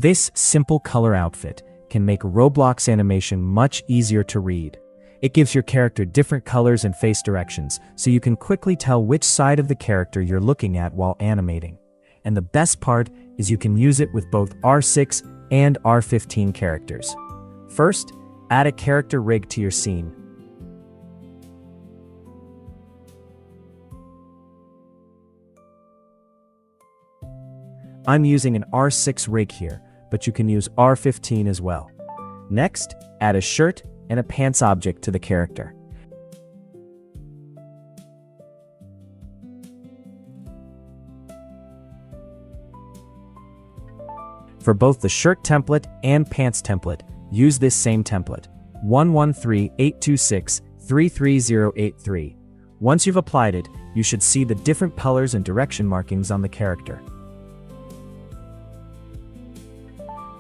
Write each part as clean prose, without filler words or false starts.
This simple color outfit can make Roblox animation much easier to read. It gives your character different colors and face directions, so you can quickly tell which side of the character you're looking at while animating. And the best part is you can use it with both R6 and R15 characters. First, add a character rig to your scene. I'm using an R6 rig here, but you can use R15 as well. Next, add a shirt and a pants object to the character. For both the shirt template and pants template, use this same template, 113826-33083. Once you've applied it, you should see the different colors and direction markings on the character.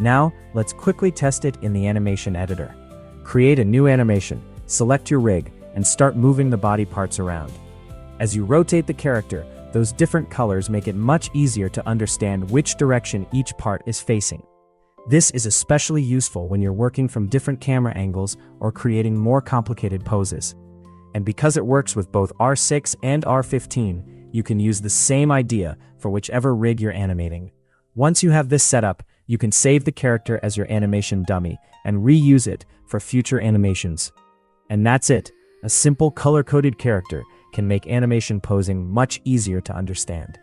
Now, let's quickly test it in the animation editor. Create a new animation, select your rig, and start moving the body parts around. As you rotate the character, those different colors make it much easier to understand which direction each part is facing. This is especially useful when you're working from different camera angles or creating more complicated poses. And because it works with both R6 and R15, you can use the same idea for whichever rig you're animating. Once you have this set up, you can save the character as your animation dummy and reuse it for future animations. And that's it. A simple color-coded character can make animation posing much easier to understand.